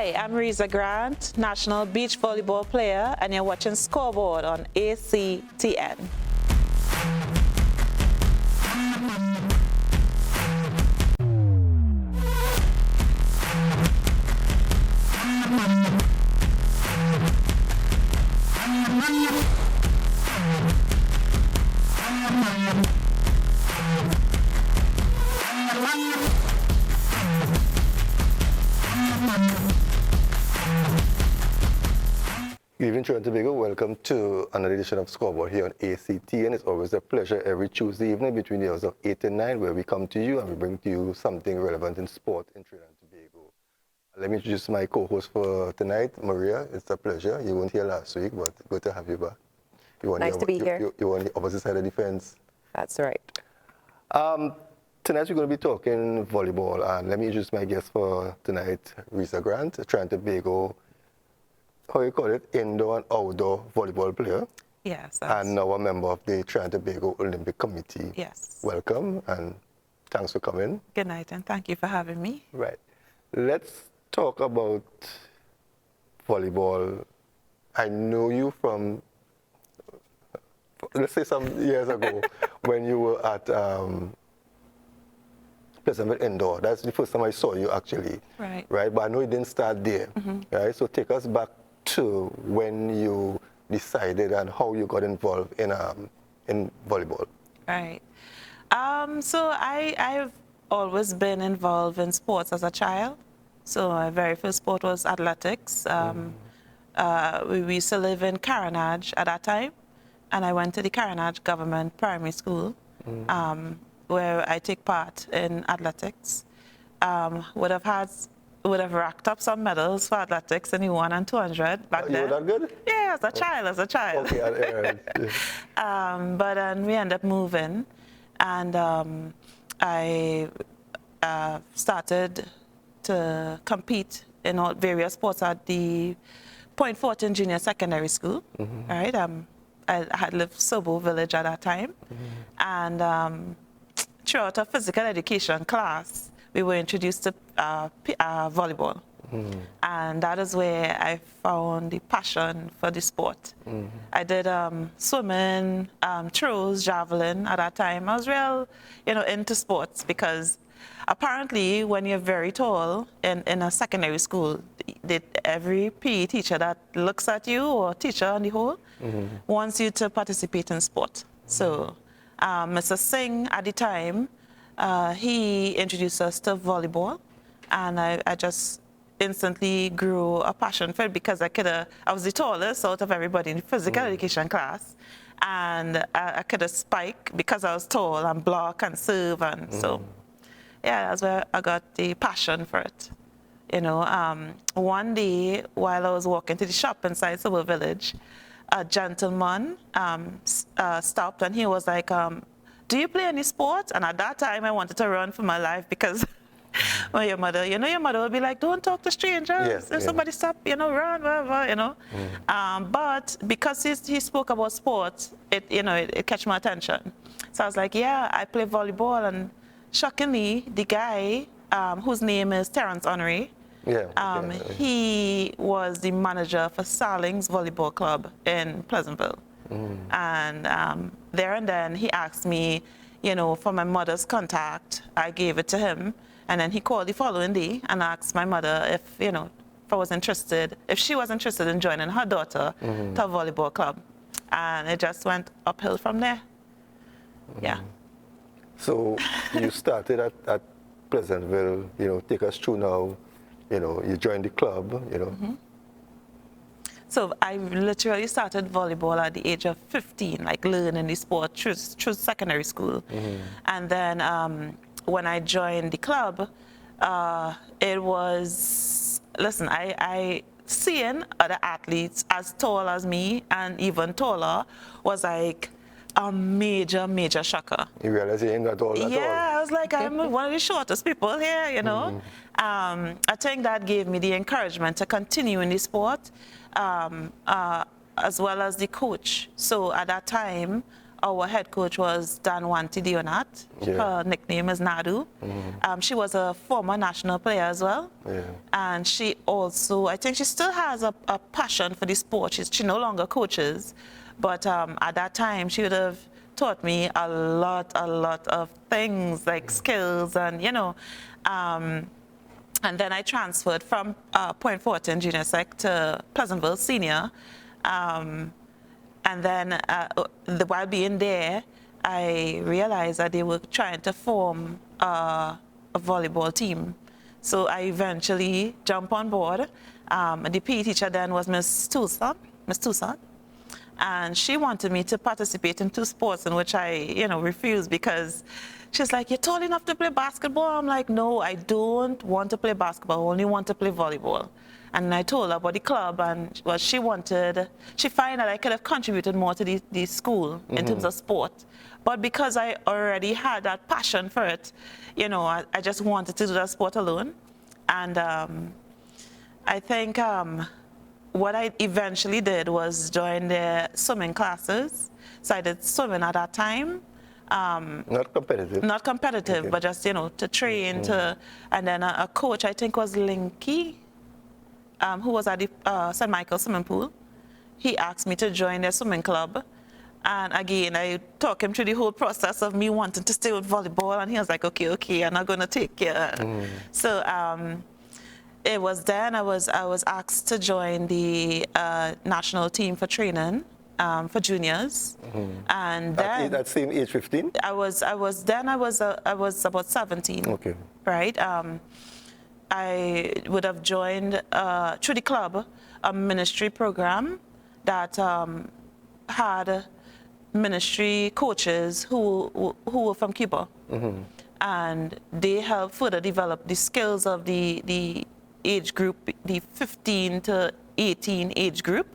Hi, I'm Rheeza Grant, National Beach Volleyball player, and you're watching Scoreboard on ICTN. Good evening, Trinidad and Tobago. Welcome to another edition of Scoreboard here on ACT, and it's always a pleasure every Tuesday evening between the hours of 8 and 9 where we come to you and we bring to you something relevant in sport in Trinidad and Tobago. Let me introduce my co-host for tonight, Maria. It's a pleasure. You weren't here last week, but good to have you back. Nice to be here. You're on the opposite side of the fence. That's right. Tonight we're going to be talking volleyball, and let me introduce my guest for tonight, Rheeza Grant, a Trinidad and Tobago, how you call it, indoor and outdoor volleyball player. Yes. And now a member of the Trinidad and Tobago Olympic Committee. Yes. Welcome and thanks for coming. Good night, and thank you for having me. Right. Let's talk about volleyball. I know you from, let's say some years ago, when you were at Pleasantville Indoor. That's the first time I saw you actually. Right. Right, but I know you didn't start there. Right, so take us back to when you decided and how you got involved in volleyball. Right. So I've always been involved in sports as a child. So my very first sport was athletics. We used to live in Carenage at that time, and I went to the Carenage Government Primary School, where I take part in athletics. Would have racked up some medals for athletics in the 100 and 200 back then. You were that good? Yeah, as a child. Okay, But then we ended up moving, and I started to compete in all various sports at the Point Fortin Junior Secondary School. Right, I had lived Sobo Village at that time, and throughout a physical education class, we were introduced to volleyball. And that is where I found the passion for the sport. I did swimming, throws, javelin at that time. I was real, into sports because apparently when you're very tall in a secondary school, every PE teacher that looks at you, or teacher on the whole, wants you to participate in sport. So Mr. Singh at the time, he introduced us to volleyball, and I just instantly grew a passion for it because I was the tallest out of everybody in the physical education class, and I could spike because I was tall and block and serve, and so yeah, that's where I got the passion for it. One day while I was walking to the shop inside Silver Village, a gentleman stopped and he was like, do you play any sports? And at that time, I wanted to run for my life because well, your mother would be like, don't talk to strangers. If somebody stop, run, whatever, But because he spoke about sports, it catch my attention. So I was like, yeah, I play volleyball. And shockingly, the guy whose name is Terrence Honoré, he was the manager for Sarling's Volleyball Club in Pleasantville. And there and then he asked me, for my mother's contact. I gave it to him, and then he called the following day and asked my mother if she was interested in joining her daughter to a volleyball club, and it just went uphill from there. Yeah. So you started at Pleasantville. Take us through now. You joined the club. So I literally started volleyball at the age of 15, like learning the sport through secondary school. And then when I joined the club, it was, listen, I seeing other athletes as tall as me and even taller was like a major shocker. You realize you ain't got all that tall? Yeah, I was like, I'm one of the shortest people here, I think that gave me the encouragement to continue in the sport. As well as the coach. So at that time, our head coach was Danwanti Dionat. Yeah. Her nickname is Nadu. She was a former national player as well. Yeah. And she also, I think she still has a passion for the sport. She no longer coaches, but at that time she would have taught me a lot of things, like skills and, you know. And then I transferred from Point Fortin Junior Sec to Pleasantville Senior. And then while being there, I realized that they were trying to form a volleyball team. So I eventually jumped on board. The PE teacher then was Miss Toussaint. And she wanted me to participate in 2 sports in which I, you know, refused because she's like, you're tall enough to play basketball? I'm like, no, I don't want to play basketball. I only want to play volleyball. And I told her about the club, and what she wanted, she found that I could have contributed more to the school in terms of sport. But because I already had that passion for it, you know, I just wanted to do that sport alone. And I think what I eventually did was join the swimming classes. So I did swimming at that time. Not competitive. Not competitive, Okay. but just, you know, to train, and then a coach, I think was Linky, who was at the St. Michael's swimming pool. He asked me to join their swimming club. And again, I talked him through the whole process of me wanting to stay with volleyball, and he was like, okay, I'm not going to take care. So it was then I was asked to join the national team for training for juniors. And then That same age, 15? I was about 17. Okay. Right. I would have joined through the club a ministry program that had ministry coaches who were from Cuba, and they helped further develop the skills of the age group, the 15 to 18 age group.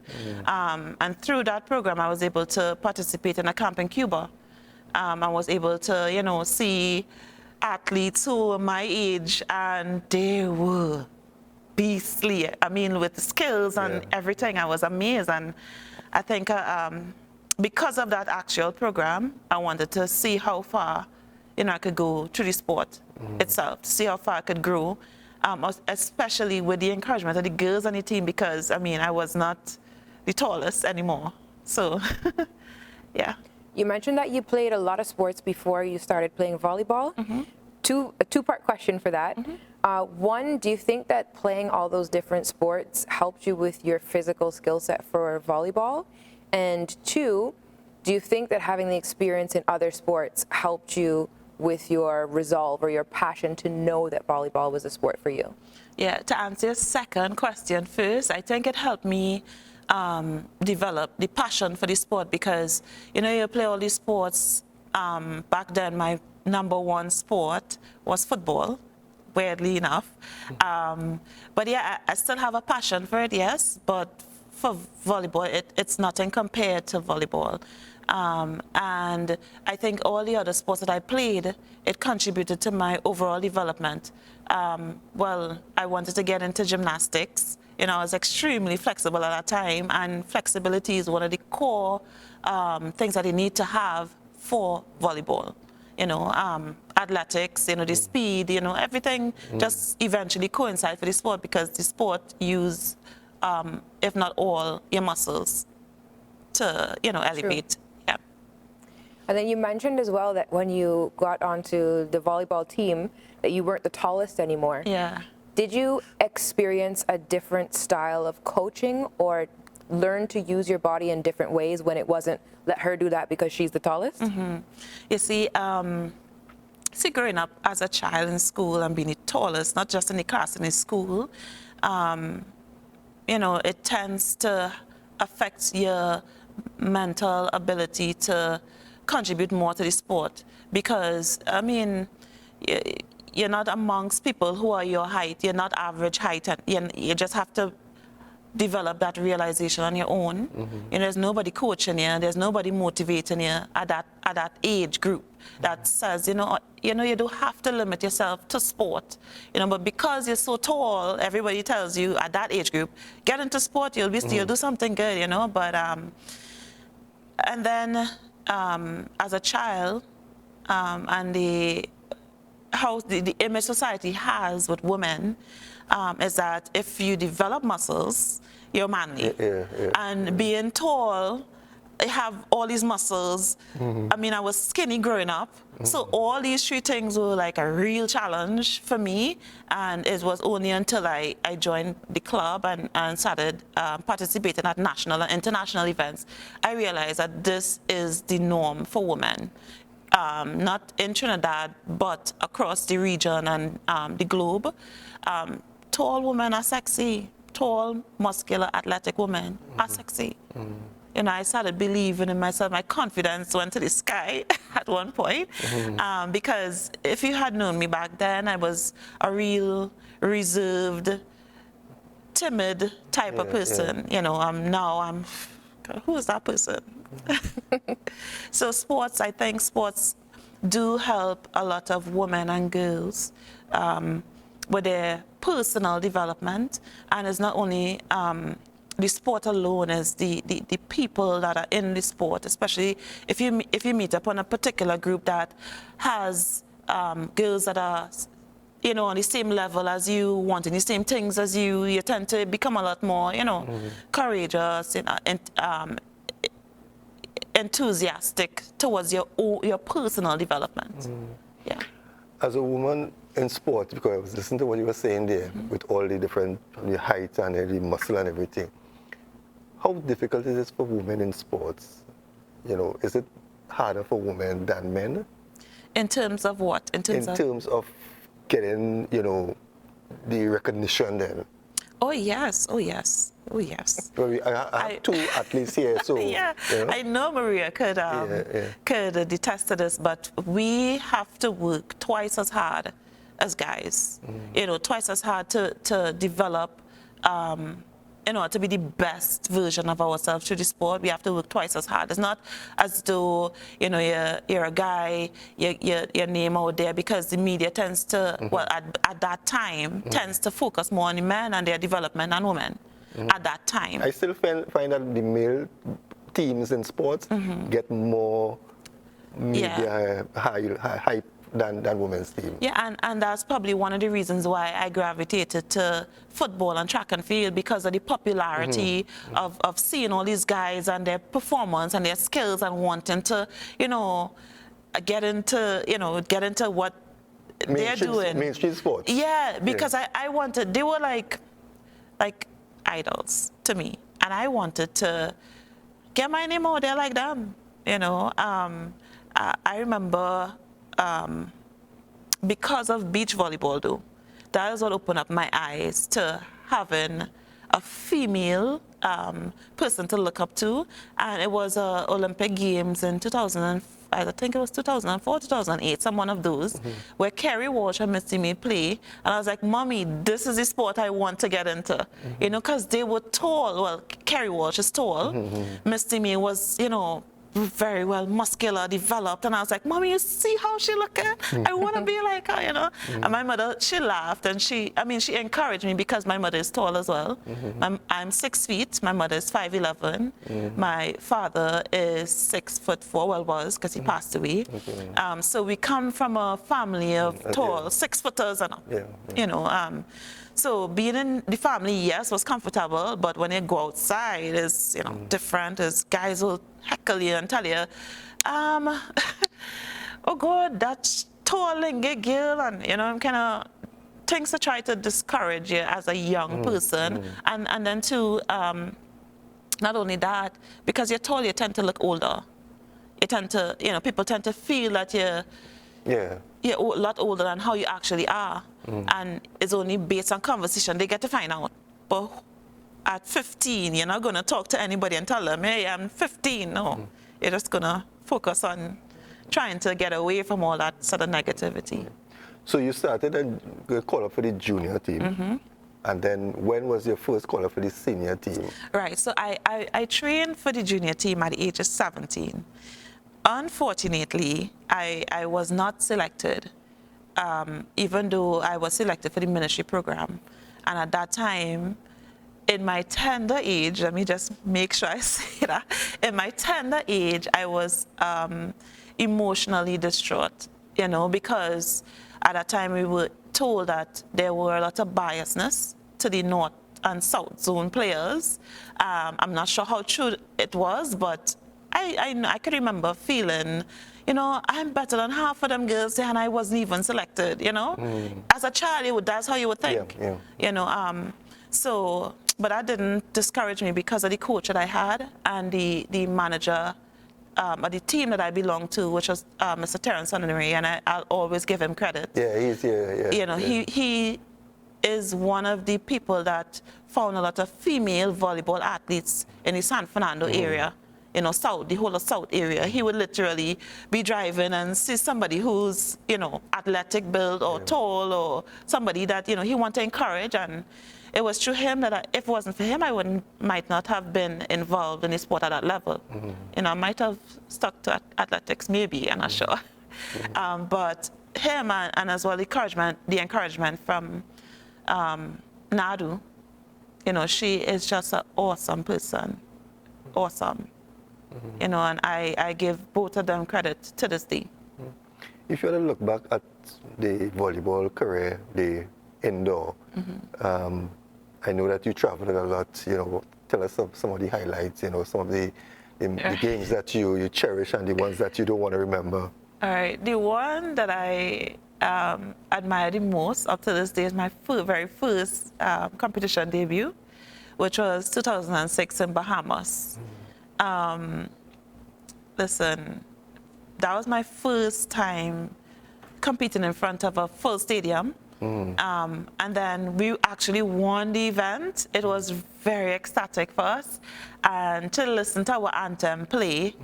And through that program, I was able to participate in a camp in Cuba. I was able to, you know, see athletes who were my age, and they were beastly. I mean, with the skills and everything, I was amazed. And I think because of that actual program, I wanted to see how far, you know, I could go through the sport itself, to see how far I could grow. Especially with the encouragement of the girls on the team, because, I mean, I was not the tallest anymore. So, yeah. You mentioned that you played a lot of sports before you started playing volleyball. A two-part question for that. One, do you think that playing all those different sports helped you with your physical skill set for volleyball? And 2, do you think that having the experience in other sports helped you with your resolve or your passion to know that volleyball was a sport for you? Yeah, to answer your second question first, I think it helped me develop the passion for the sport, because, you know, you play all these sports. Back then, my #1 sport was football, weirdly enough. But yeah, I still have a passion for it, yes, but for volleyball, it's nothing compared to volleyball. And I think all the other sports that I played, it contributed to my overall development. Well, I wanted to get into gymnastics. You know, I was extremely flexible at that time, and flexibility is one of the core things that you need to have for volleyball. You know, athletics, you know, the speed, you know, everything just eventually coincide for the sport, because the sport use, if not all, your muscles to, you know, elevate. True. And then you mentioned as well that when you got onto the volleyball team, that you weren't the tallest anymore. Yeah. Did you experience a different style of coaching, or learn to use your body in different ways when it wasn't let her do that because she's the tallest? You see, growing up as a child in school and being the tallest, not just in the class, in the school, you know, it tends to affect your mental ability to contribute more to the sport, because, I mean, you're not amongst people who are your height. You're not average height, and you just have to develop that realization on your own. You know, there's nobody coaching you, there's nobody motivating you at that age group that says, you know, you don't have to limit yourself to sport. You know, but because you're so tall, everybody tells you at that age group, get into sport, you'll do something good, you know. But and then as a child, and how the image society has with women is that if you develop muscles, you're manly. And being tall, I have all these muscles. I mean, I was skinny growing up. So all these three things were like a real challenge for me. And it was only until I joined the club and started participating at national and international events, I realized that this is the norm for women. Not in Trinidad, but across the region and the globe. Tall women are sexy. Tall, muscular, athletic women are sexy. You know, I started believing in myself. My confidence went to the sky at one point. Because if you had known me back then, I was a real reserved, timid type of person. You know, now I'm, who is that person? So sports, I think sports do help a lot of women and girls with their personal development. And it's not only the sport alone, is the people that are in the sport, especially if you meet up on a particular group that has girls that are, you know, on the same level as you, wanting the same things as you tend to become a lot more, you know, courageous, you know, and enthusiastic towards your personal development. Yeah. As a woman in sport, because I was listening to what you were saying there, with all the different, the height and the muscle and everything, how difficult is it for women in sports? You know, is it harder for women than men? In terms of what? In terms of getting, you know, the recognition then. Oh yes, oh yes, oh yes. Well, I have two athletes here, so yeah, you know. I know Maria could attest to this, but we have to work twice as hard as guys. You know, twice as hard to develop. You know, to be the best version of ourselves through the sport, we have to work twice as hard. It's not as though, you know, you're a guy, your name out there, because the media tends to, well, at that time, tends to focus more on the men and their development than women at that time. I still find that the male teams in sports get more media hype than women's teams. Yeah, and that's probably one of the reasons why I gravitated to football and track and field, because of the popularity of seeing all these guys and their performance and their skills, and wanting to, you know, get into what they're doing. Mainstream sports. Yeah, because I wanted, they were like idols to me, and I wanted to get my name out there like them. You know, I remember. Because of beach volleyball, though, that is what opened up my eyes to having a female person to look up to. And it was Olympic Games in 2005, I think it was 2004, 2008, some one of those, where Kerry Walsh and Misty May play. And I was like, Mommy, this is the sport I want to get into. You know, because they were tall. Well, Kerry Walsh is tall. Misty May was, you know, very well muscular, developed, and I was like, Mommy, you see how she look at? I want to be like her, you know. And my mother, she laughed, and she encouraged me, because my mother is tall as well. I'm 6 feet, my mother is 5'11". My father is 6'4", well, was, because he passed away. So we come from a family of tall 6-footers and up, you know. So being in the family, yes, was comfortable, but when you go outside, it's, you know, different. As guys will heckle you and tell you, oh God, that's tall and gay girl, and, you know, kind of things to try to discourage you as a young person. And then too, not only that, because you're tall, you tend to look older. You tend to, you know, people tend to feel that you're a lot older than how you actually are. And it's only based on conversation they get to find out. But at 15, you're not going to talk to anybody and tell them, hey, I'm 15. No, you're just going to focus on trying to get away from all that sort of negativity. So you started a call up for the junior team. And then when was your first call up for the senior team? Right, so I trained for the junior team at the age of 17. Unfortunately, I was not selected, even though I was selected for the ministry program. And at that time, in my tender age, let me just make sure I say that, in my tender age, I was emotionally distraught, you know, because at that time we were told that there were a lot of biasness to the North and South Zone players. I'm not sure how true it was, but I can remember feeling, you know, I'm better than half of them girls there and I wasn't even selected, you know. As a child, that's how you would think, you know. So, but that didn't discourage me because of the coach that I had and the manager or the team that I belonged to, which was Mr. Terrence Honorary, and I'll always give him credit. Yeah, he's here. You know, he is one of the people that found a lot of female volleyball athletes in the San Fernando area, you know, South, the whole of South area. He would literally be driving and see somebody who's, you know, athletic build or tall or somebody that, you know, he wanted to encourage. And it was through him that if it wasn't for him, I might not have been involved in the sport at that level. You know, I might have stuck to athletics, maybe, I'm not sure. But him and as well the encouragement from Nadu, you know, she is just an awesome person, awesome. You know, and I give both of them credit to this day. If you were to look back at the volleyball career, the indoor, I know that you traveled a lot, you know, tell us some of the highlights, you know, some of the games that you cherish and the ones that you don't want to remember. All right, the one that I admire the most up to this day is my very first competition debut, which was 2006 in Bahamas. Listen, that was my first time competing in front of a full stadium. And then we actually won the event. It was very ecstatic for us. And to listen to our anthem play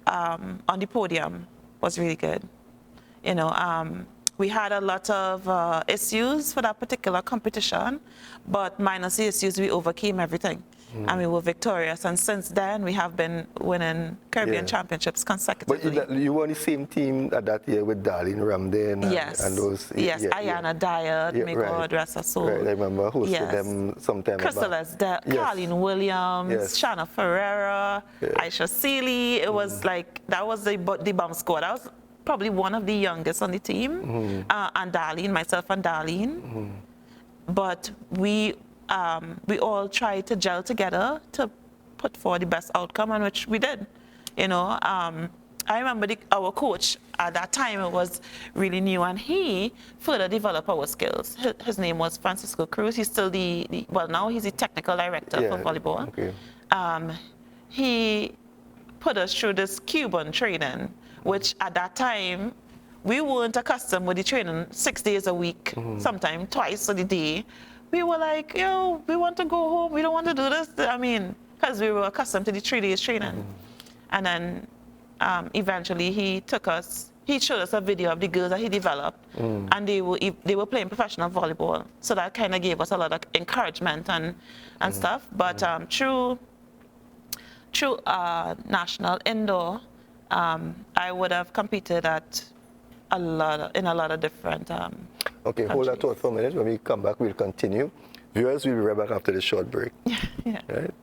on the podium was really good. You know, we had a lot of issues for that particular competition, but minus the issues, we overcame everything. And we were victorious. And since then, we have been winning Caribbean championships consecutively. But you were on the same team at that year with Darlene Ramden and those. Yes, Ayana Dyer, may God rest her soul. Right, I remember hosting them sometime Crystal back. Carlene Williams, Shanna Ferreira, Aisha Seeley. It was like, that was the bomb squad. That was probably one of the youngest on the team. And Darlene, myself and Darlene. But we all tried to gel together to put forward the best outcome, and which we did. You know, I remember our coach at that time, it was really new, and he further developed our skills. His name was Francisco Cruz. He's still well, now he's the technical director for volleyball. He put us through this Cuban training, which at that time, we weren't accustomed with the training 6 days a week, sometimes twice a day. We were like, yo, we want to go home. We don't want to do this. I mean, because we were accustomed to the 3 days training. And then eventually he showed us a video of the girls that he developed, and they were playing professional volleyball. So that kind of gave us a lot of encouragement and stuff. But through national indoor, I would have competed at in a lot of different Okay, hold that thought for a minute. When we come back, we'll continue. Viewers, we'll be right back after this short break. Right?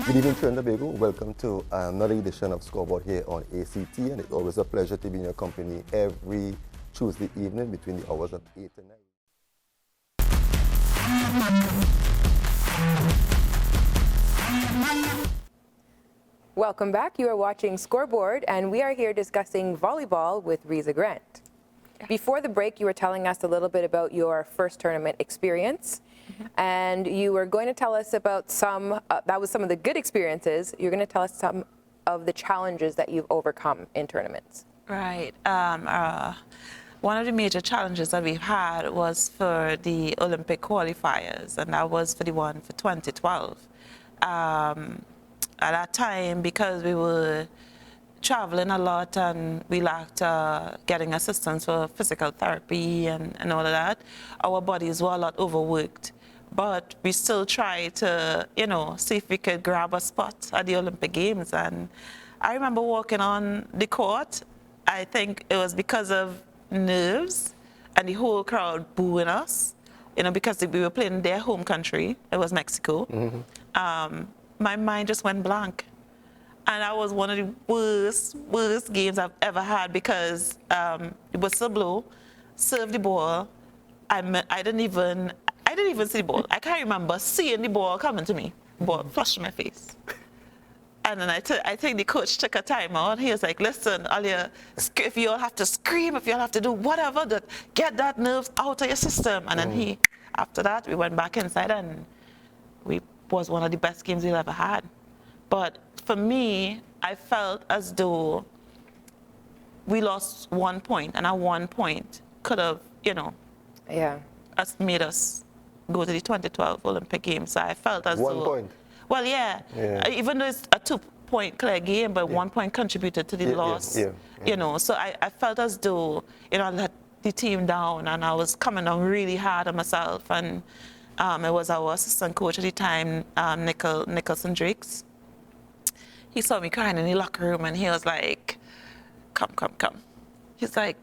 Good evening, Trinidad and Tobago. Welcome to another edition of Scoreboard here on ACT, and it's always a pleasure to be in your company every Tuesday evening between the hours of 8 and 9. Welcome back. You are watching Scoreboard, and we are here discussing volleyball with Rheeza Grant. Before the break, you were telling us a little bit about your first tournament experience. And you were going to tell us about that was some of the good experiences. You're going to tell us some of the challenges that you've overcome in tournaments. Right. one of the major challenges that we've had was for the Olympic qualifiers, and that was for the one for 2012. At that time, because we were traveling a lot and we lacked getting assistance for physical therapy and all of that, our bodies were a lot overworked. But we still tried to, you know, see if we could grab a spot at the Olympic Games. And I remember walking on the court. I think it was because of nerves and the whole crowd booing us, you know, because we were playing in their home country. It was Mexico. My mind just went blank. And that was one of the worst games I've ever had because it was so blow, serve the ball. I didn't even see the ball. I can't remember seeing the ball coming to me. The ball flushed my face. And then I think the coach took a timeout. He was like, listen, if you all have to scream, if you all have to do whatever, get that nerves out of your system. And then after that, we went back inside and was one of the best games we've ever had. But for me, I felt as though we lost 1 point, and that 1 point could have, you know, made us go to the 2012 Olympic Games. So I felt as though 1 point. Well, yeah. Even though it's a 2-point clear game, but 1 point contributed to the loss. You know, so I felt as though, you know, I let the team down, and I was coming down really hard on myself. And it was our assistant coach at the time, Nicholson Drakes. He saw me crying in the locker room, and he was like, come. He's like,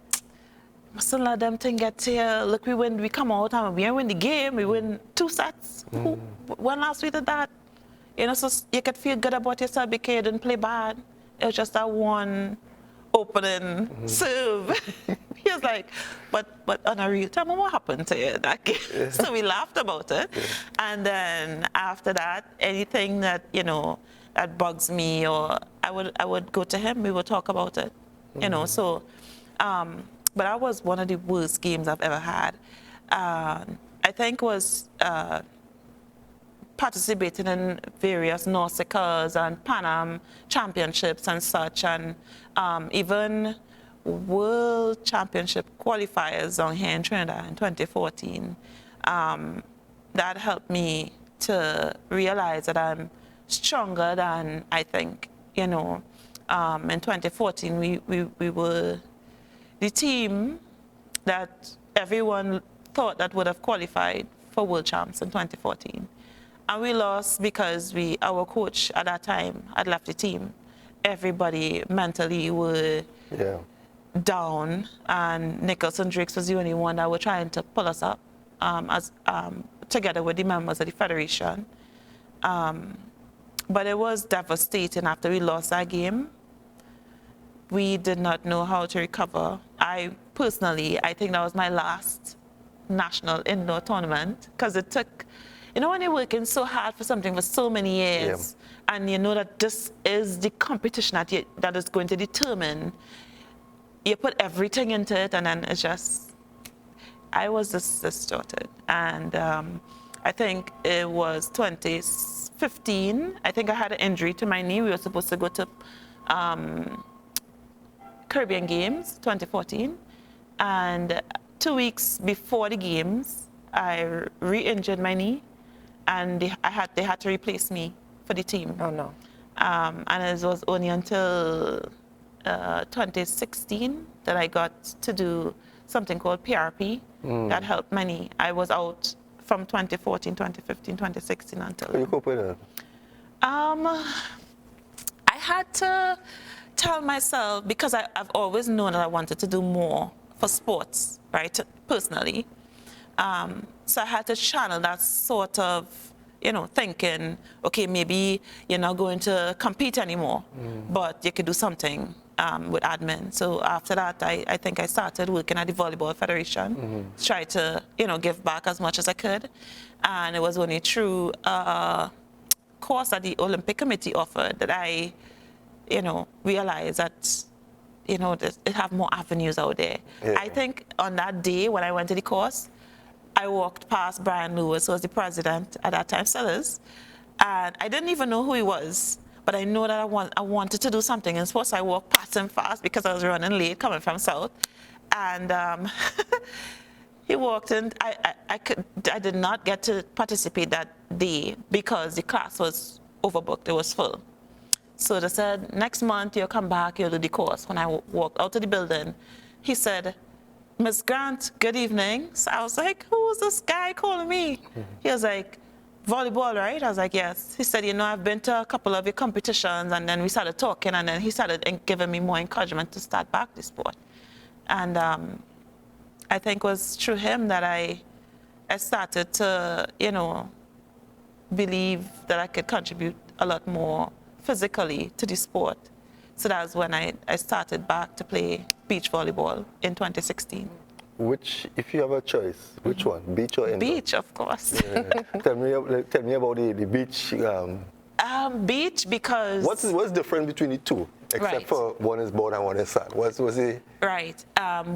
mustn't let them thing get here. Look, we come out and we win the game. We win 2 sets. When last we did that? You know, so you could feel good about yourself because you didn't play bad. It was just that one opening serve. He was like, but on a real time, what happened to you that game? So we laughed about it. And then after that, anything that, you know, that bugs me, or I would go to him, we would talk about it. You know, so, but that was one of the worst games I've ever had. I think was participating in various Nausicas and Pan Am championships and such, and even World Championship qualifiers on here in Trinidad in 2014. That helped me to realize that I'm stronger than I think. You know, in 2014, we were the team that everyone thought that would have qualified for World Champs in 2014. And we lost because our coach at that time had left the team. Everybody mentally were down, and Nicholson Drakes was the only one that were trying to pull us up, together with the members of the federation. But it was devastating after we lost that game. We did not know how to recover. I think that was my last national indoor tournament, because it took, you know, when you're working so hard for something for so many years, and you know that this is the competition that is going to determine, you put everything into it, and then it's just, I was just distorted. And I think it was 2015, I think I had an injury to my knee. We were supposed to go to Caribbean Games 2014, and 2 weeks before the games, I re-injured my knee, and they had to replace me for the team. Oh no! And it was only until 2016 that I got to do something called PRP that helped my knee. I was out from 2014, 2015, 2016 until. How you cope with that? I had to tell myself, because I've always known that I wanted to do more for sports, right, personally. So I had to channel that sort of, you know, thinking, okay, maybe you're not going to compete anymore, but you could do something with admin. So after that, I think I started working at the Volleyball Federation, try to, you know, give back as much as I could. And it was only through a course that the Olympic Committee offered that I, you know, realized that, you know, it have more avenues out there. I think on that day when I went to the course, I walked past Brian Lewis, who was the president at that time, still is, and I didn't even know who he was, but I know that I wanted to do something in sports. I walked past him fast because I was running late coming from South, And he walked in. I did not get to participate that day because the class was overbooked. It was full. So they said, next month you'll come back, you'll do the course. When I walked out of the building, he said, Miss Grant, good evening. So I was like, who's this guy calling me? He was like, volleyball, right? I was like, yes. He said, you know, I've been to a couple of your competitions. And then we started talking, and then he started giving me more encouragement to start back the sport. And I think it was through him that I started to, you know, believe that I could contribute a lot more physically to the sport. So that was when I started back to play beach volleyball in 2016. Which, if you have a choice, which one, beach or indoor? Beach, of course. Yeah. tell me about the beach. Beach because... What's different between the two? Except for one is board and one is sand. What's the... Right.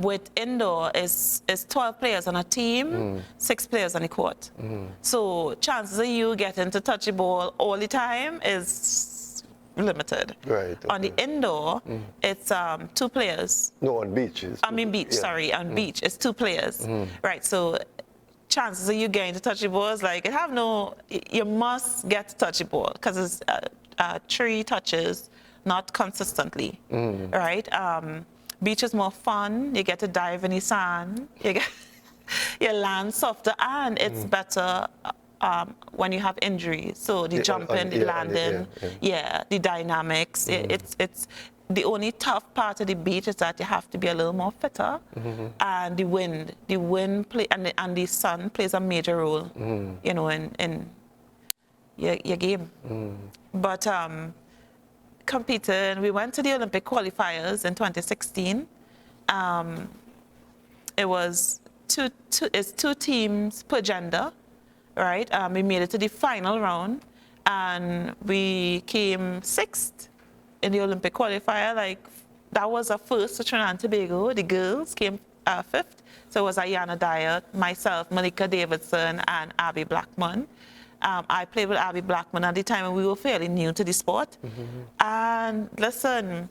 With indoor, is 12 players on a team, 6 players on the court. So chances of you getting to touch the ball all the time is limited. Right. Okay. On the indoor, it's 2 players. No, on beach. I mean beach, sorry. On beach, it's 2 players. Right, so chances of you getting to touch the ball is like, you must get to touch the ball because it's 3 touches, not consistently, right? Beach is more fun. You get to dive in the sand. You land softer, and it's better when you have injuries. So the jumping, the landing, the dynamics. It's the only tough part of the beach is that you have to be a little more fitter, and the wind play and the sun plays a major role, you know, in your game. But competing, we went to the Olympic qualifiers in 2016. It was two teams per gender, right? We made it to the final round, and we came 6th in the Olympic qualifier. Like, that was a first for Trinidad and Tobago. The girls came 5th. So it was Ayana Dyer, myself, Malika Davidson, and Abby Blackman. I played with Abby Blackman at the time, and we were fairly new to the sport. And listen,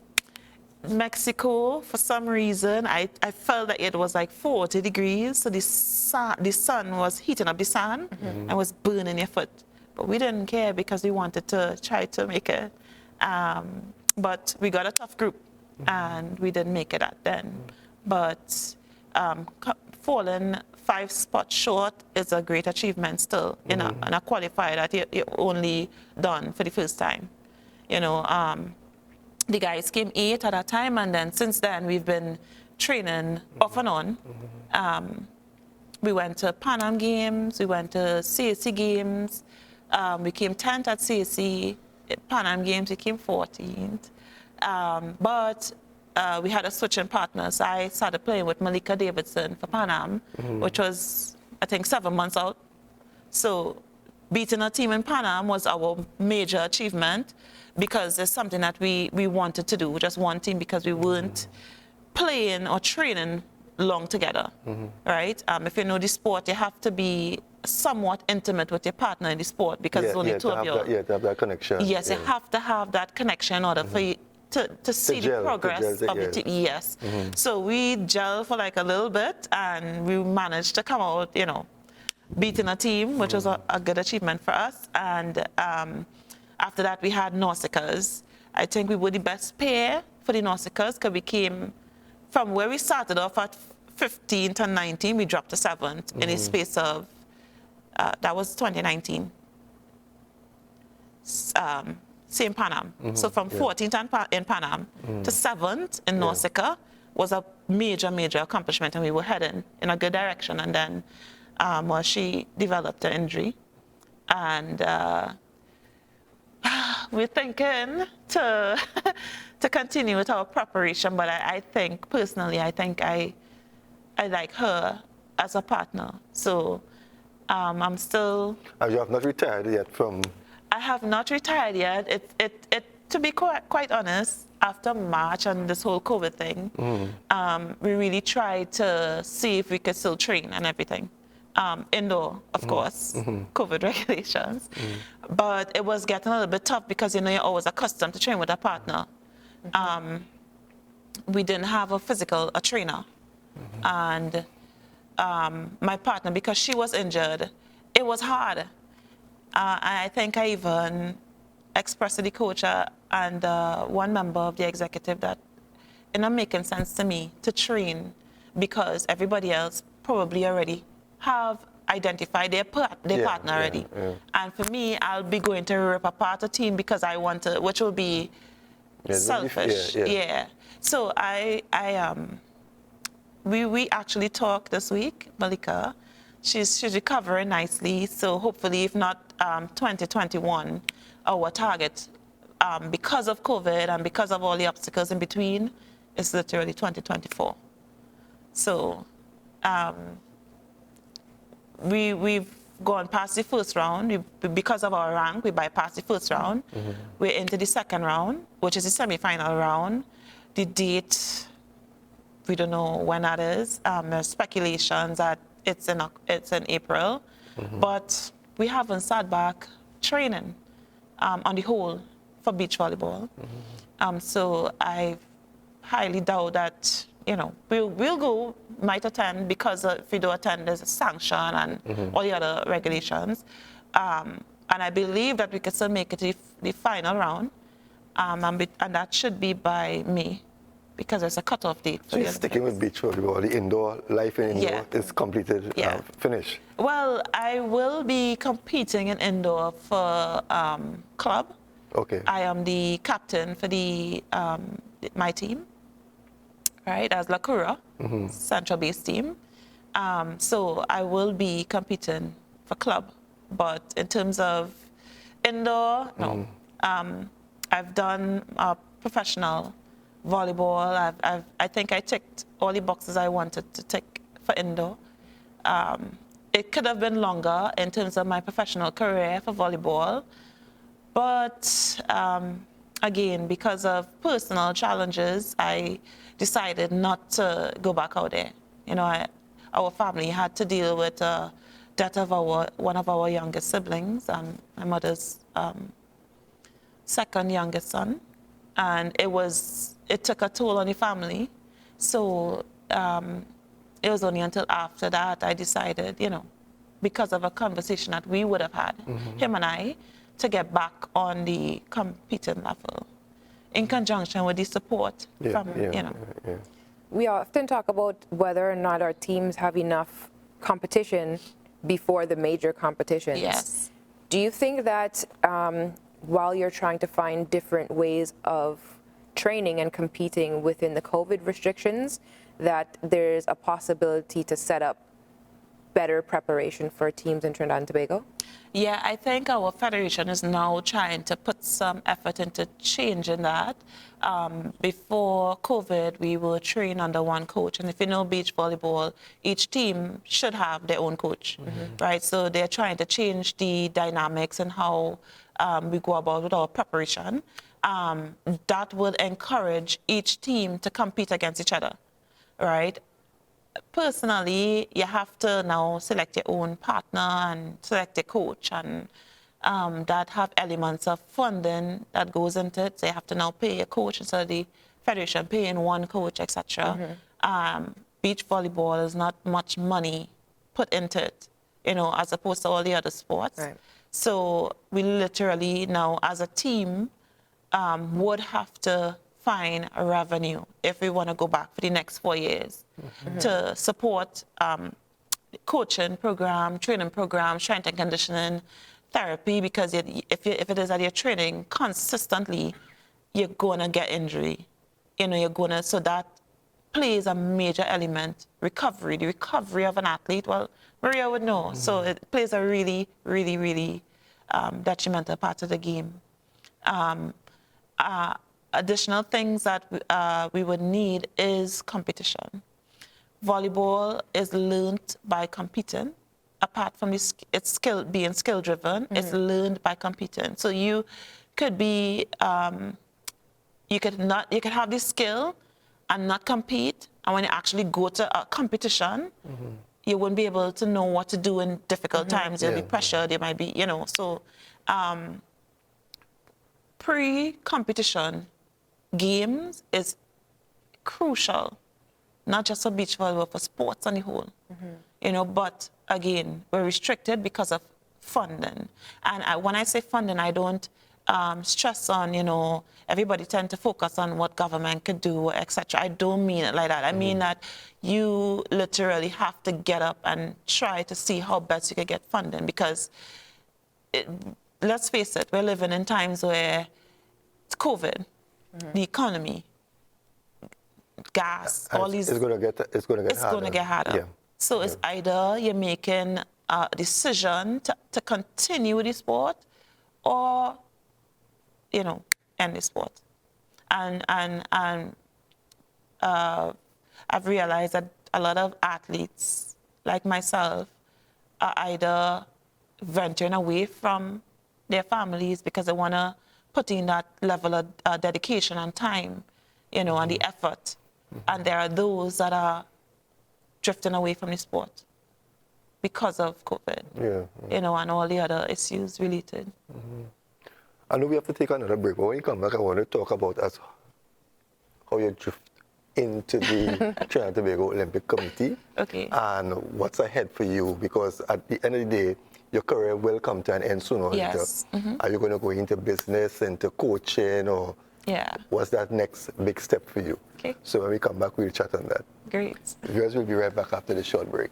Mexico, for some reason, I felt that it was like 40 degrees. So the sun was heating up the sand and was burning your foot. But we didn't care because we wanted to try to make it. But we got a tough group, and we didn't make it at then. But falling 5 spots short is a great achievement still in a qualifier that you only done for the first time. You know, the guys came 8 at that time, and then since then we've been training off and on. We went to Pan Am Games, we went to CAC Games, we came 10th at CAC, Pan Am Games we came 14th. But we had a switch in partners. I started playing with Malika Davidson for Pan Am, which was, I think, 7 months out. So beating a team in Pan Am was our major achievement because it's something that we wanted to do, just one team, because we weren't playing or training long together, right? If you know the sport, you have to be somewhat intimate with your partner in the sport because it's only 2 of you. Yeah, to have that connection. Yes, you have to have that connection in order for you to see the progress of the team. Yes. So we gelled for like a little bit, and we managed to come out, you know, beating a team, which was a good achievement for us. And after that, we had Nausicaas. I think we were the best pair for the Nausicaas because we came from where we started off at 15th and 19th, we dropped to 7th in a space of, that was 2019. Same Pan Am. So from 14th in Pan Am to 7th in Nausicaa was a major, major accomplishment, and we were heading in a good direction. And then she developed an injury, and we're thinking to continue with our preparation. But I think personally, I like her as a partner. So I'm still. You have not retired yet from. I have not retired yet. To be quite honest, after March and this whole COVID thing, we really tried to see if we could still train and everything. Indoor, of course, COVID regulations. But it was getting a little bit tough because, you know, you're always accustomed to train with a partner. We didn't have a trainer. And my partner, because she was injured, it was hard. And I think I even expressed to the coach and one member of the executive that it's not making sense to me to train because everybody else probably already have identified their partner already. And for me, I'll be going to rip apart a team because I want to, which will be selfish. So we actually talked this week, Malika. She's recovering nicely. So hopefully, if not 2021, our target, because of COVID and because of all the obstacles in between, is literally 2024. So we've gone past the first round. Because of our rank, we bypassed the first round. We're into the second round, which is the semi-final round. The date, we don't know when that is. There's speculations that it's in April, but we haven't sat back training on the whole for beach volleyball. So I highly doubt that, we'll go, might attend, because if we do attend, there's a sanction and all the other regulations. And I believe that we could still make it to the final round, and that should be by May, because there's a cutoff date. So you're sticking with beach volleyball, the indoor, life in indoor is completed, finished? Well, I will be competing in indoor for club. Okay. I am the captain for my team, right, as La Cura, central base team. So I will be competing for club. But in terms of indoor, no. I've done professional volleyball. I think I ticked all the boxes I wanted to tick for indoor. It could have been longer in terms of my professional career for volleyball. But again, because of personal challenges, I decided not to go back out there. Our family had to deal with the death of one of our youngest siblings, my mother's second youngest son, and it took a toll on the family. So it was only until after that I decided, because of a conversation that we would have had, him and I, to get back on the competing level, in conjunction with the support from. We often talk about whether or not our teams have enough competition before the major competitions. Yes. Do you think that while you're trying to find different ways of training and competing within the COVID restrictions, that there's a possibility to set up better preparation for teams in Trinidad and Tobago? Yeah, I think our federation is now trying to put some effort into changing that. Before COVID, we were trained under one coach. And if you know beach volleyball, each team should have their own coach, right? So they're trying to change the dynamics and how we go about with our preparation. That would encourage each team to compete against each other, right? Personally, you have to now select your own partner and select a coach, and that have elements of funding that goes into it. So you have to now pay a coach instead of the federation paying one coach, etc. Beach volleyball is not much money put into it, as opposed to all the other sports. Right. So we literally now, as a team, would have to find a revenue if we want to go back for the next 4 years to support coaching program, training program, strength and conditioning, therapy, because if it is that you're training consistently, you're going to get injury. So that plays a major element. The recovery of an athlete, well, Maria would know. So it plays a really, really, really detrimental part of the game. Additional things that we would need is competition. Volleyball is learned by competing. Apart from it's being skill driven, it's learned by competing. So you could be, you could have the skill and not compete. And when you actually go to a competition, you wouldn't be able to know what to do in difficult times. You'll be pressured. There might be, So pre-competition games is crucial not just for beach volleyball, for sports on the whole. You know, but again, we're restricted because of funding. And when I say funding, I don't stress on, you know, everybody tend to focus on what government could do, etc. I don't mean it like that. I mean that you literally have to get up and try to see how best you can get funding, because let's face it, we're living in times where it's COVID, the economy, gas, all these. It's going to get It's going to get harder. Yeah. So it's either you're making a decision to continue the sport, or, you know, end the sport. And I've realized that a lot of athletes like myself are either venturing away from their families because they want to put in that level of dedication and time, you know, and the effort. And there are those that are drifting away from the sport because of COVID, you know, and all the other issues related. I know we have to take another break, but when you come back, I want to talk about how you drift into the Trinidad and Tobago Olympic Committee, and what's ahead for you, because at the end of the day, your career will come to an end sooner or later. Are you going to go into business, into coaching, or what's that next big step for you? So when we come back, we'll chat on that. Great. Viewers will be right back after the short break.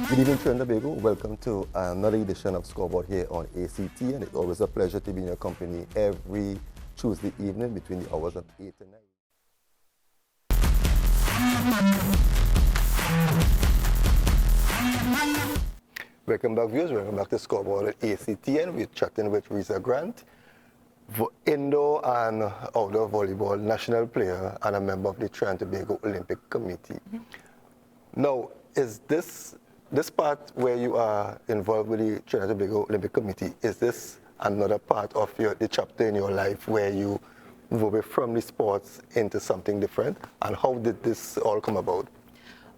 Good evening, Trinidad and Tobago. Welcome to another edition of Scoreboard here on ACT, and it's always a pleasure to be in your company every Tuesday evening between the hours of 8 and 9. Welcome back, viewers. Welcome back to Scoreboard at ACT, and we're chatting with Rheeza Grant, indoor and outdoor volleyball national player and a member of the Trinidad and Tobago Olympic Committee. Now, is this part where you are involved with the Trinidad and Tobago Olympic Committee, is this another part of the chapter in your life where you move away from the sports into something different? And how did this all come about?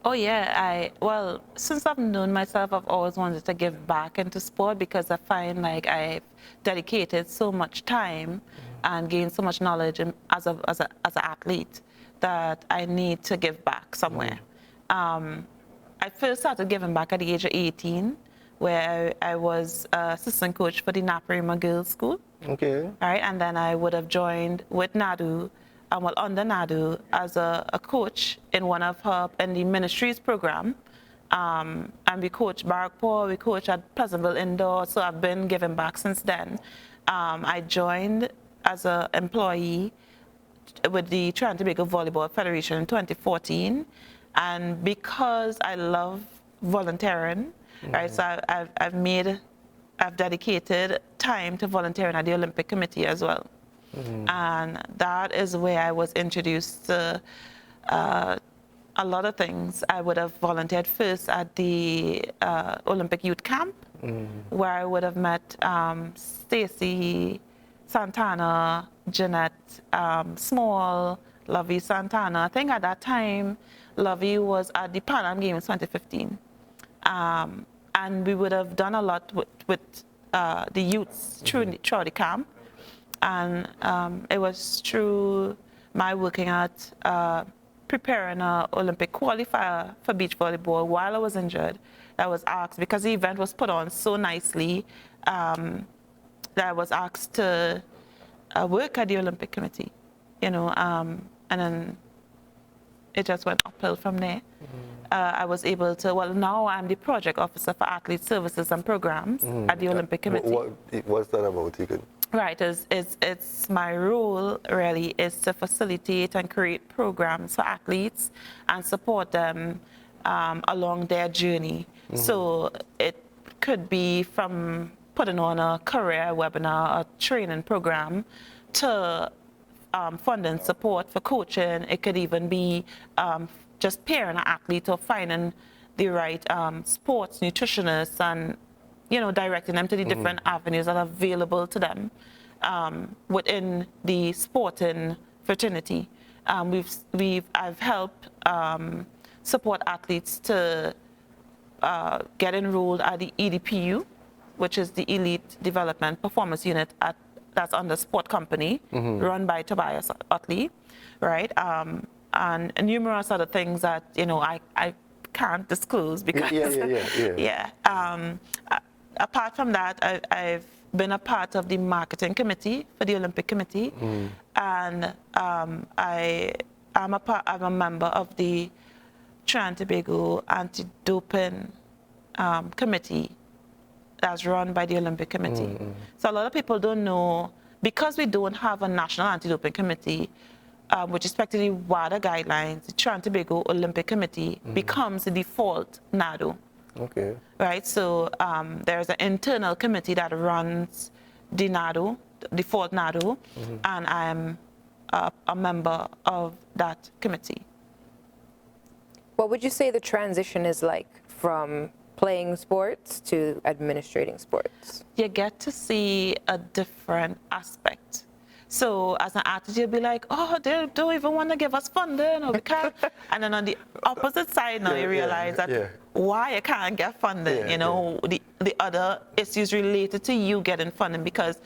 Oh yeah, well, since I've known myself, I've always wanted to give back into sport, because I find like I've dedicated so much time and gained so much knowledge as an athlete that I need to give back somewhere. I first started giving back at the age of 18, where I was assistant coach for the Naparima Girls School. All right, and then I would have joined with Nadu, under Nadu, as a coach in in the ministries program. And we coached Barrackpore, we coached at Pleasantville Indoor, so I've been giving back since then. I joined as an employee with the Trinidad and Tobago Volleyball Federation in 2014. And because I love volunteering, right, so I've dedicated time to volunteering at the Olympic Committee as well. And that is where I was introduced to a lot of things. I would have volunteered first at the Olympic Youth Camp, where I would have met Stacy Santana, Jeanette Small, Lovey Santana. I think at that time, Lovey was at the Pan Am Games 2015. And we would have done a lot with the youths throughout the camp. And it was through my working at preparing an Olympic qualifier for beach volleyball while I was injured that I was asked, because the event was put on so nicely, that I was asked to work at the Olympic Committee, you know, and then it just went uphill from there. I was able to, well, now I'm the project officer for athlete services and programs at the Olympic Committee. What's that about? You could... Right, it's my role really is to facilitate and create programs for athletes and support them along their journey. So it could be from putting on a career webinar, a training program, to funding support for coaching. It could even be just pairing an athlete or finding the right sports nutritionists and, directing them to the different avenues that are available to them within the sporting fraternity. I've helped support athletes to get enrolled at the EDPU, which is the Elite Development Performance Unit that's under Sport Company, run by Tobias Utley, right? And numerous other things that, I can't disclose because, apart from that, I've been a part of the marketing committee for the Olympic Committee, and I'm a member of the Trinidad and Tobago Anti-Doping Committee that's run by the Olympic Committee. So a lot of people don't know, because we don't have a national anti-doping committee, with respect to the WADA guidelines, the Trinidad and Tobago Olympic Committee becomes the default NADO. Okay. Right, so there's an internal committee that runs the NADO, default NADO, and I'm a member of that committee. What would you say the transition is like from playing sports to administrating sports? You get to see a different aspect. So as an athlete, you'll be like, oh, they don't even want to give us funding, or we can't. And then on the opposite side now, you realize that why you can't get funding, the other issues related to you getting funding, because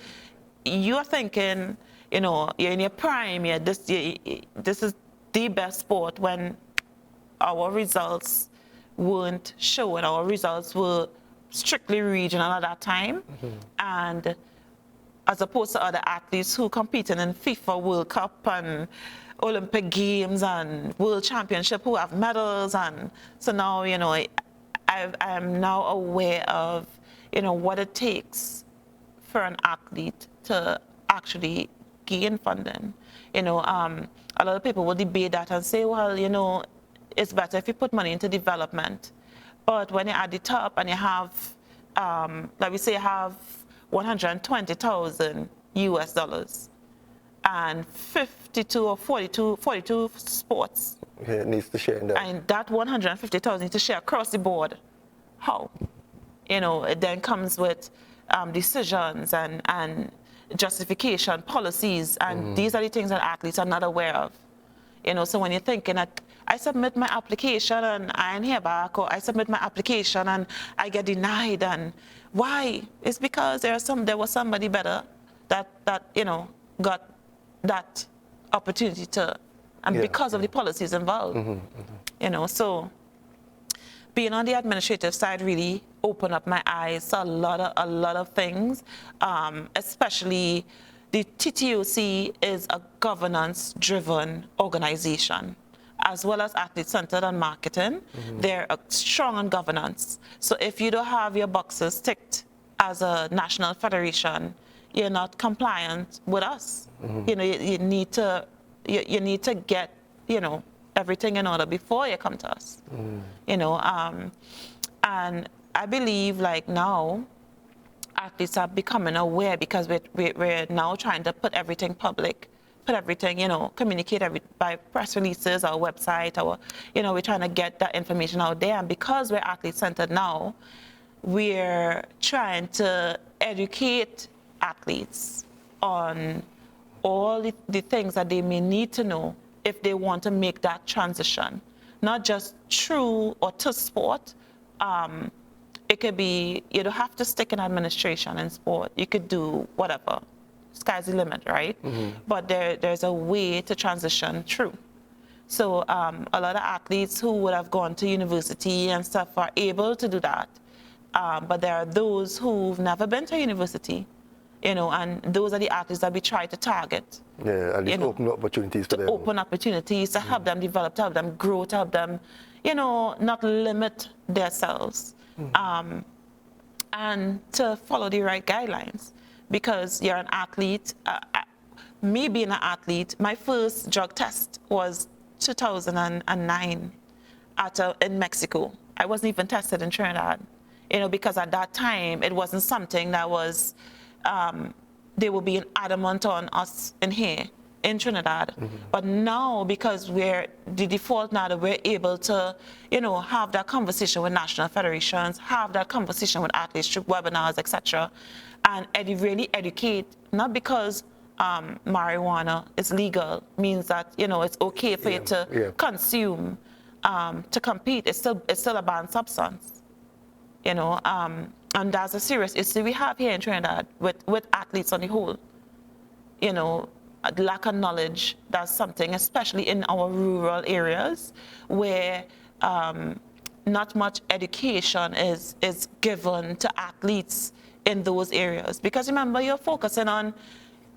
you're thinking, you're in your prime, this is the best sport, when our results weren't showing. Our results were strictly regional at that time. And as opposed to other athletes who competed in FIFA World Cup and Olympic Games and World Championship who have medals. And so now, I'm now aware of, what it takes for an athlete to actually gain funding. A lot of people will debate that and say, well, it's better if you put money into development. But when you're at the top and you have, like we say, you have 120,000 US dollars and 52 or 42 sports. Yeah, it needs to share in that. And that 150,000 needs to share across the board. How? It then comes with decisions and justification, policies, and these are the things that athletes are not aware of. So when you're thinking that I submit my application and I ain't hear back, or I submit my application and I get denied, and why? It's because there was somebody better that got that opportunity to, and because of the policies involved. So being on the administrative side really opened up my eyes to a lot of things, especially the TTOC is a governance-driven organization, as well as athlete-centered and marketing. They're strong on governance. So if you don't have your boxes ticked as a national federation, you're not compliant with us. You need to get everything in order before you come to us. And I believe like now, athletes are becoming aware, because we're now trying to put everything public, communicate by press releases, our website, we're trying to get that information out there. And because we're athlete-centered now, we're trying to educate athletes on all the things that they may need to know if they want to make that transition, not just through or to sport. It could be, you don't have to stick in administration and sport. You could do whatever. Sky's the limit, right? But there's a way to transition through. So a lot of athletes who would have gone to university and stuff are able to do that. But there are those who've never been to university, and those are the athletes that we try to target. Yeah, at least open opportunities for them. Open opportunities to help them develop, to help them grow, to help them, not limit themselves. And to follow the right guidelines, because you're an athlete. Me being an athlete, my first drug test was 2009 in Mexico. I wasn't even tested in Trinidad, because at that time it wasn't something that was, they were being adamant on us in here in Trinidad. But now, because we're the default now that we're able to, have that conversation with national federations, have that conversation with athletes through webinars, etc., and really educate, not because marijuana is legal, means that, it's okay for you to consume, to compete. It's still a banned substance, and that's a serious issue we have here in Trinidad with athletes on the whole. A lack of knowledge, that's something, especially in our rural areas where not much education is given to athletes in those areas. Because remember, you're focusing on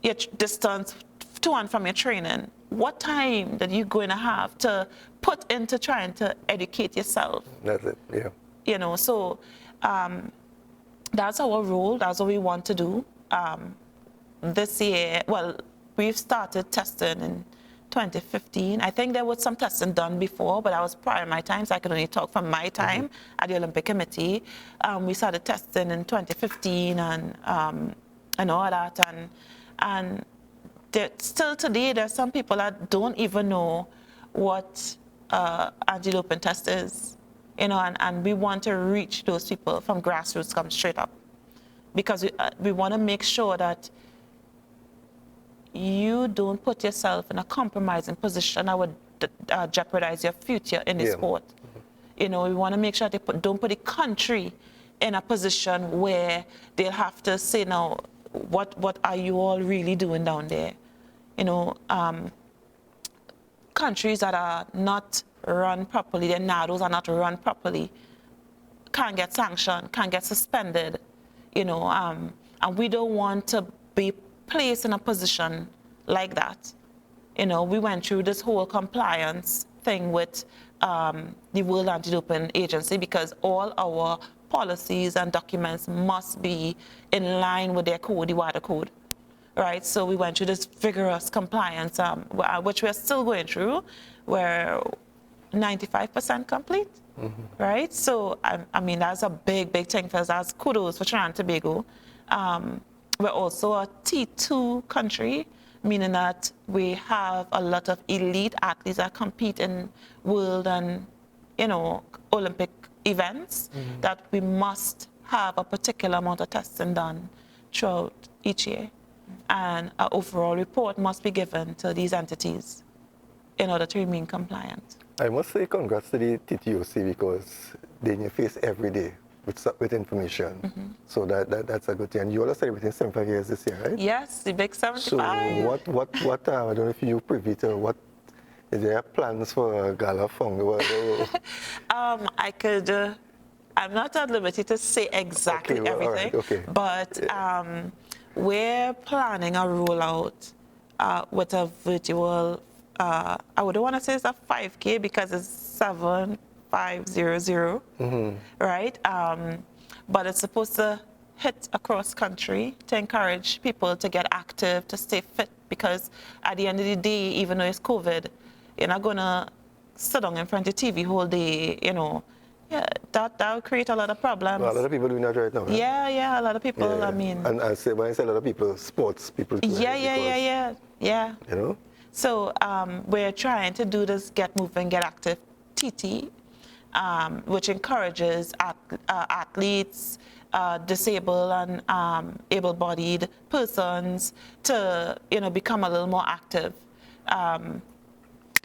your distance to and from your training. What time that you're going to have to put into trying to educate yourself? That's it, yeah. So that's our role. That's what we want to do. This year, well, we've started testing in 2015. I think there was some testing done before, but that was prior to my time, so I can only talk from my time at the Olympic Committee. We started testing in 2015 and all that. And still today, there's some people that don't even know what anti-doping test is. And we want to reach those people from grassroots, come straight up, because we want to make sure that you don't put yourself in a compromising position that would jeopardize your future in the sport. We want to make sure they don't put the country in a position where they'll have to say, now, what are you all really doing down there? Countries that are not run properly, their NADOs are not run properly, can't get sanctioned, can't get suspended, and we don't want to be placed in a position like that. We went through this whole compliance thing with the World Anti-Doping Agency, because all our policies and documents must be in line with their code, the WADA code. Right, so we went through this vigorous compliance, which we're still going through. We're 95% complete, right? So, I mean, that's a big, big thing for us. That's kudos for Trinidad and Tobago. We're also a T2 country, meaning that we have a lot of elite athletes that compete in world and, Olympic events, that we must have a particular amount of testing done throughout each year. And an overall report must be given to these entities in order to remain compliant. I must say congrats to the TTOC, because they're in your face every day with information. So that's a good thing. And you all are celebrating 75 years this year, right? Yes, the big 75. So what I don't know if you're privy to, what is there plans for a gala fund? I could, I'm not at liberty to say exactly everything, but we're planning a rollout with a virtual, I wouldn't want to say it's a 5K because it's 7500, right? But it's supposed to hit across country to encourage people to get active, to stay fit, because at the end of the day, even though it's COVID, you're not going to sit down in front of TV whole day, Yeah, that would create a lot of problems. Well, a lot of people doing that right now, right? Yeah, a lot of people, I mean. And when I say a lot of people, sports people too. Yeah. So we're trying to do this Get Moving, Get Active TT, which encourages athletes, disabled and able-bodied persons to, become a little more active.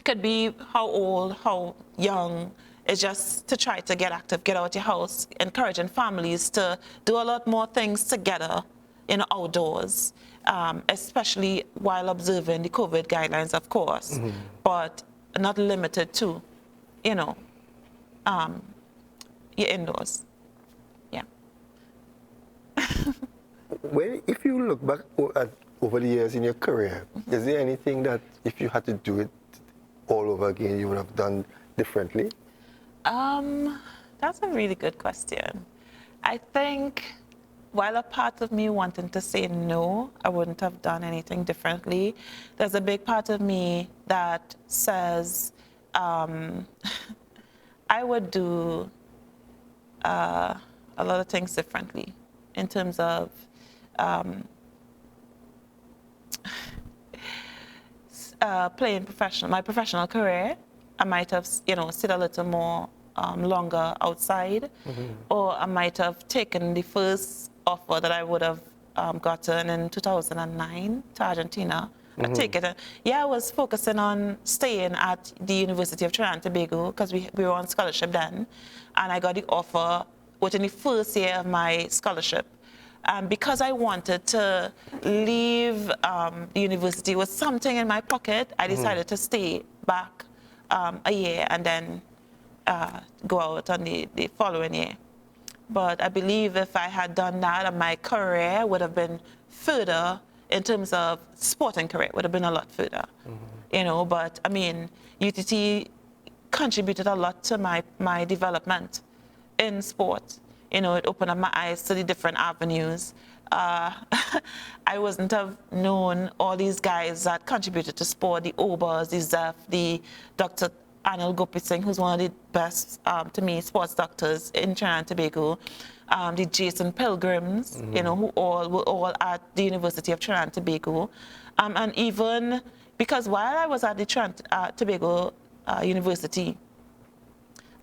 Could be how old, how young. It's just to try to get active, get out your house, encouraging families to do a lot more things together, outdoors, especially while observing the COVID guidelines, of course, but not limited to, your indoors. Yeah. Well, if you look back over the years in your career, is there anything that if you had to do it all over again, you would have done differently? That's a really good question. I think while a part of me wanting to say no, I wouldn't have done anything differently, there's a big part of me that says I would do a lot of things differently in terms of playing my professional career, I might have, stayed a little more longer outside, or I might have taken the first offer that I would have gotten in 2009 to Argentina. I take it. I was focusing on staying at the University of Trinidad and Tobago because we were on scholarship then, and I got the offer within the first year of my scholarship. Because I wanted to leave the university with something in my pocket, I decided to stay back a year and then go out on the following year. But I believe if I had done that, my career would have been further in terms of sporting career, would have been a lot further. But I mean, UTT contributed a lot to my development in sport. It opened up my eyes to the different avenues. I wouldn't have known all these guys that contributed to sport, the Obers, the Zeph, the Dr. Anil Gopi Singh, who's one of the best, to me, sports doctors in Trinidad and Tobago, the Jason Pilgrims, who were all at the University of Trinidad and Tobago. And even because while I was at the Trinidad and Tobago University,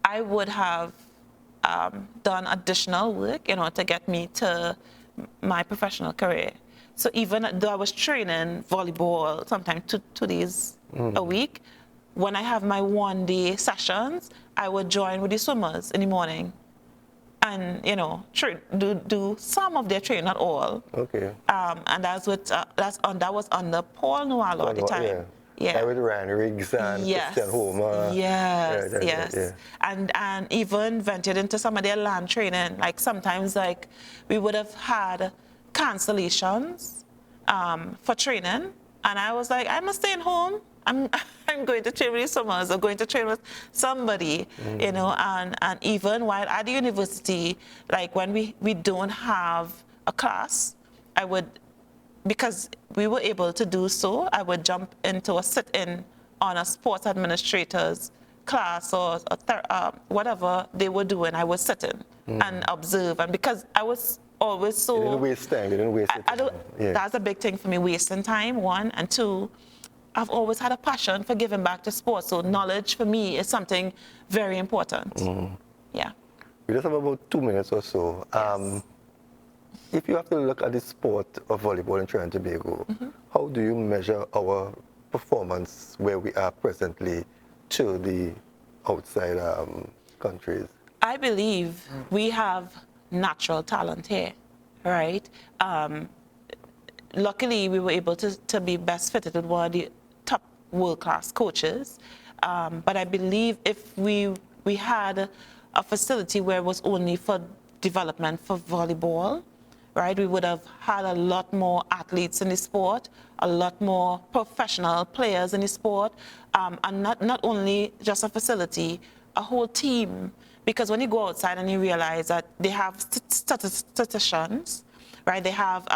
I would have done additional work, to get me to my professional career. So even though I was training volleyball sometimes 2 days a week, when I have my one-day sessions, I would join with the swimmers in the morning and, do some of their training, not all. Okay. And that was under Paul Nualo at the time. Yeah. With Ryan Riggs and Christian Homer. Yes. And even ventured into some of their land training. Like sometimes we would have had cancellations for training. And I was like, I'm staying home. I'm going to train with the summers or going to train with somebody, and even while at the university, like when we don't have a class, I would, because we were able to do so, I would jump into a sit-in on a sports administrator's class or whatever they were doing. I would sit in and observe, and because I was always so... You didn't waste time, you didn't waste time. That's a big thing for me, wasting time, one, and two, I've always had a passion for giving back to sports, so knowledge for me is something very important. Yeah. We just have about 2 minutes or so. If you have to look at the sport of volleyball in Trinidad and Tobago, how do you measure our performance where we are presently to the outside countries? I believe we have natural talent here, right? Luckily, we were able to be best fitted with one of the top world-class coaches. But I believe if we had a facility where it was only for development for volleyball, right, we would have had a lot more athletes in the sport, a lot more professional players in the sport, and not only just a facility, a whole team. Because when you go outside and you realize that they have statisticians, right, they have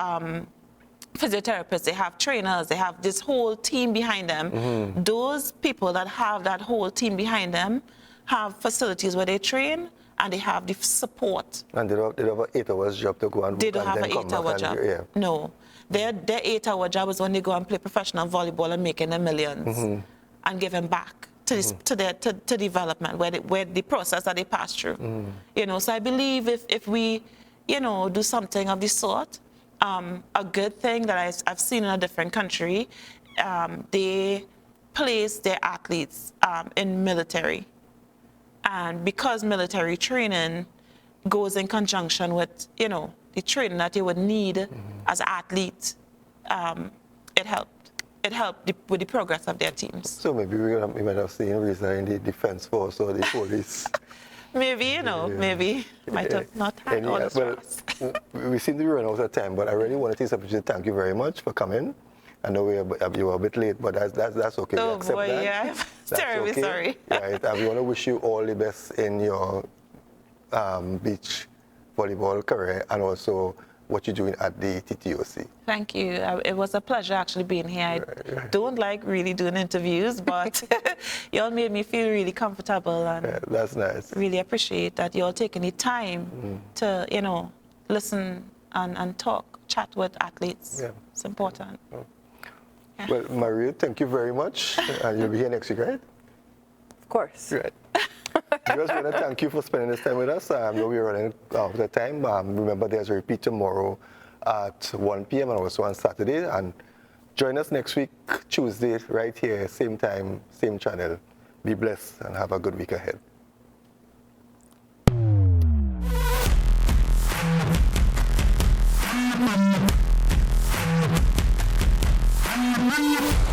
physiotherapists, they have trainers, they have this whole team behind them. Those people that have that whole team behind them have facilities where they train and they have the support. And they don't have an 8 hours job to go and They don't have an 8 hour job. No. Their 8 hour job is when they go and play professional volleyball and making their millions and giving back to their development, where the process that they pass through. So I believe if we, do something of this sort, a good thing that I've seen in a different country, they place their athletes in military. And because military training goes in conjunction with, the training that you would need as an athlete, it helped. It helped with the progress of their teams. So maybe we might have seen Rheeza in the defense force or the police. Maybe, maybe might have not had all the stress. We seem to be running out of time, but I really want to take this opportunity to thank you very much for coming. I know you were a bit late, but that's okay. Oh boy, yeah, I'm terribly sorry. Right, and we want to wish you all the best in your beach volleyball career and also what you're doing at the TTOC. Thank you. It was a pleasure actually being here. I don't like really doing interviews, but you all made me feel really comfortable, and that's nice. Really appreciate that you all taking the time to, listen and talk, chat with athletes. It's important. Well, Maria, thank you very much. And you'll be here next week, right? Of course. Right. Just want to thank you for spending this time with us. I know we're running out of the time. Remember, there's a repeat tomorrow at 1 p.m. and also on Saturday. And join us next week, Tuesday, right here, same time, same channel. Be blessed and have a good week ahead. Thank you.